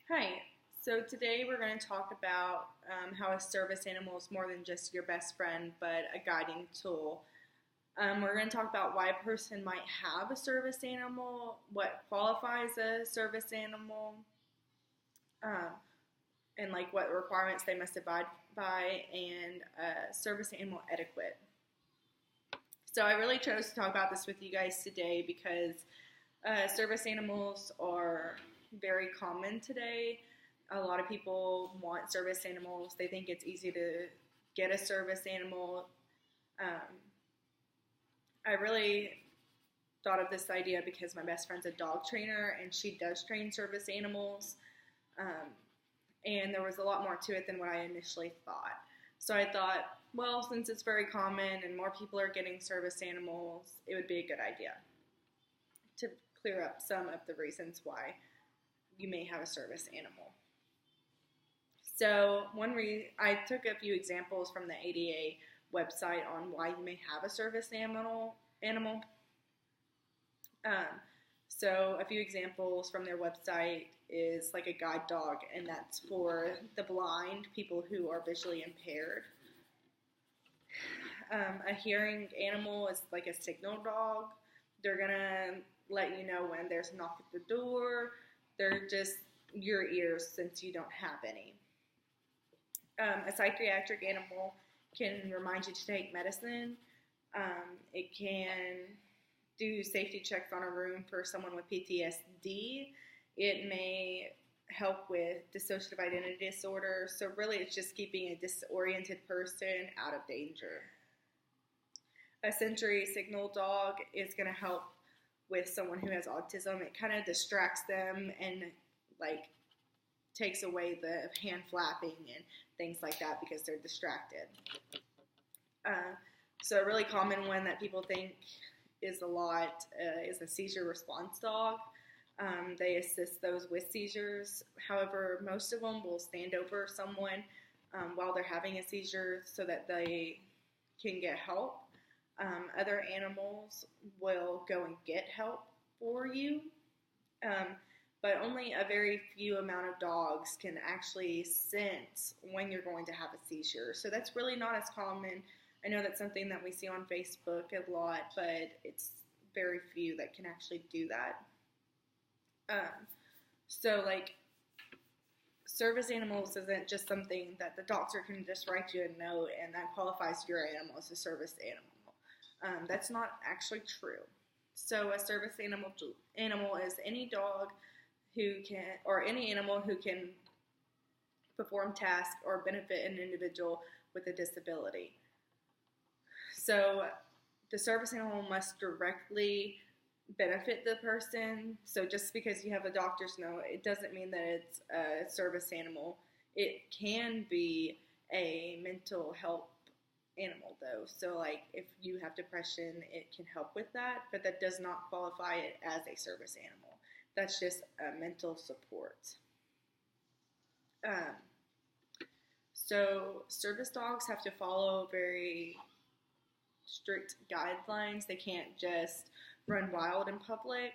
Hi. So today we're going to talk about how a service animal is more than just your best friend, but a guiding tool. We're going to talk about why a person might have a service animal, what qualifies a service animal, um, and like what requirements they must abide by, and service animal etiquette. So I really chose to talk about this with you guys today because service animals are very common today. A lot of people want service animals. They think it's easy to get a service animal. Um, I really thought of this idea because my best friend's a dog trainer and she does train service animals. Um, and there was a lot more to it than what I initially thought. So I thought, well, since it's very common and more people are getting service animals, it would be a good idea to clear up some of the reasons why you may have a service animal. So I took a few examples from the ADA website on why you may have a service animal. Um, so a few examples from their website is like a guide dog, and that's for the blind, people who are visually impaired. A hearing animal is like a signal dog. They're gonna let you know when there's a knock at the door. They're just your ears since you don't have any. A psychiatric animal can remind you to take medicine. It can do safety checks on a room for someone with PTSD. It may help with dissociative identity disorder. So really it's just keeping a disoriented person out of danger. A sensory signal dog is going to help with someone who has autism. It kind of distracts them and like takes away the hand flapping and things like that because they're distracted. So a really common one that people think is a lot is a seizure response dog. They assist those with seizures. However, most of them will stand over someone while they're having a seizure so that they can get help. Other animals will go and get help for you. But only a very few amount of dogs can actually sense when you're going to have a seizure. So that's really not as common. I know that's something that we see on Facebook a lot, but it's very few that can actually do that. So like service animals isn't just something that the doctor can just write you a note and that qualifies your animal as a service animal. That's not actually true. So a service animal is any dog who can, or any animal who can perform tasks or benefit an individual with a disability. So the service animal must directly benefit the person. So just because you have a doctor's note, it doesn't mean that it's a service animal. It can be a mental health animal though. So like if you have depression, it can help with that, but that does not qualify it as a service animal. That's just a mental support. So service dogs have to follow very strict guidelines. They can't just run wild in public.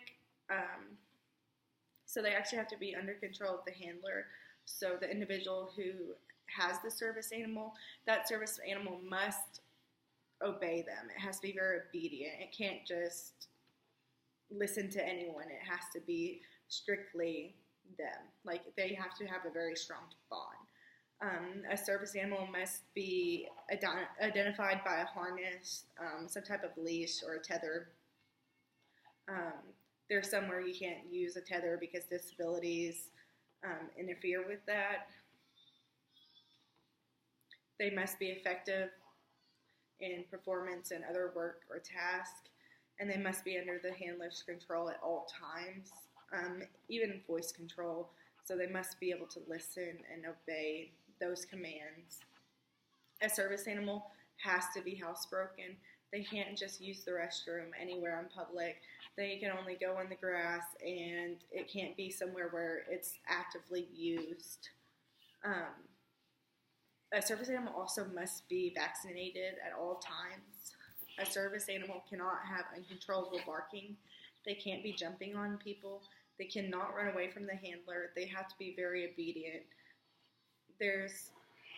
So they actually have to be under control of the handler. So the individual who has the service animal, that service animal must obey them. It has to be very obedient. It can't just listen to anyone. It has to be strictly them. Like they have to have a very strong bond. A service animal must be identified by a harness, some type of leash or a tether. There's some where you can't use a tether because disabilities interfere with that. They must be effective in performance and other work or task, and they must be under the handler's control at all times, even voice control. So they must be able to listen and obey those commands. A service animal has to be housebroken. They can't just use the restroom anywhere in public. They can only go in the grass, and it can't be somewhere where it's actively used. A service animal also must be vaccinated at all times. A service animal cannot have uncontrollable barking. They can't be jumping on people. They cannot run away from the handler. They have to be very obedient. There's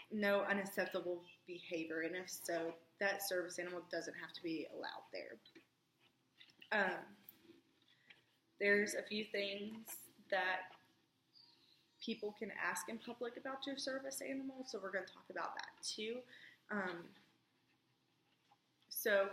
no unacceptable behavior, and if so, that service animal doesn't have to be allowed there. There's a few things that people can ask in public about your service animal, so we're going to talk about that too. So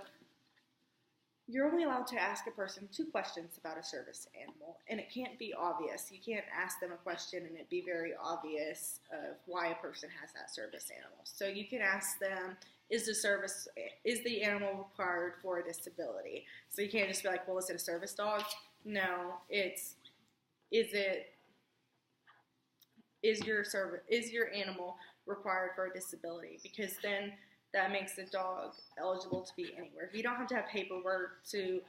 you're only allowed to ask a person 2 questions about a service animal, and it can't be obvious. You can't ask them a question and it be very obvious of why a person has that service animal. So you can ask them, is the animal required for a disability? So you can't just be like, well, is it a service dog? No, is your animal required for a disability? Because then that makes the dog eligible to be anywhere. You don't have to have paperwork to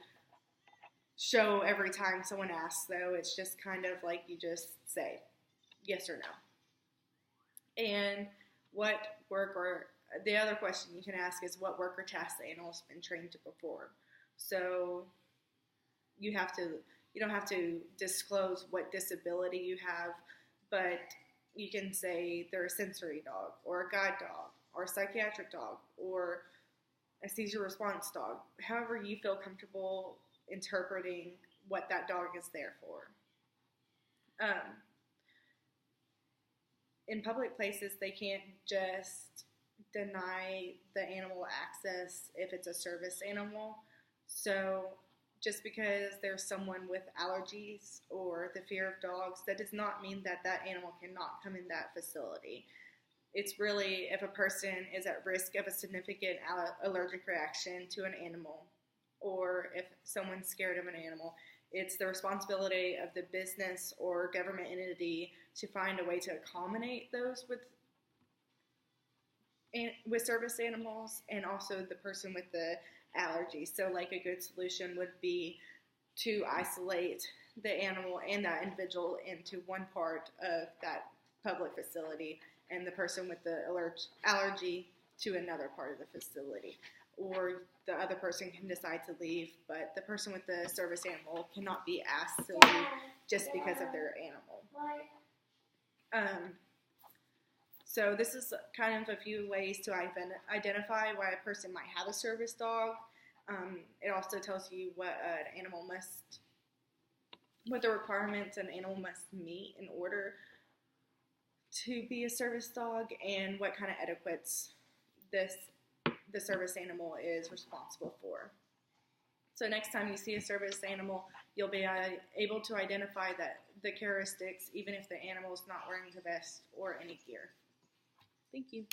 show every time someone asks, though. It's just kind of like you just say yes or no. And the other question you can ask is what work or task the animal's been trained to perform. So you don't have to disclose what disability you have, but you can say they're a sensory dog or a guide dog or a psychiatric dog or a seizure response dog, however you feel comfortable interpreting what that dog is there for. In public places, they can't just deny the animal access if it's a service animal. So just because there's someone with allergies or the fear of dogs, that does not mean that that animal cannot come in that facility. It's really if a person is at risk of a significant allergic reaction to an animal, or if someone's scared of an animal, it's the responsibility of the business or government entity to find a way to accommodate those with service animals, and also the person with the allergy. So like a good solution would be to isolate the animal and that individual into one part of that public facility and the person with the allergy to another part of the facility. Or the other person can decide to leave, but the person with the service animal cannot be asked to leave just because of their animal. So this is kind of a few ways to identify why a person might have a service dog. It also tells you what the requirements an animal must meet in order to be a service dog, and what kind of etiquettes the service animal is responsible for. So next time you see a service animal, you'll be able to identify the characteristics, even if the animal is not wearing the vest or any gear. Thank you.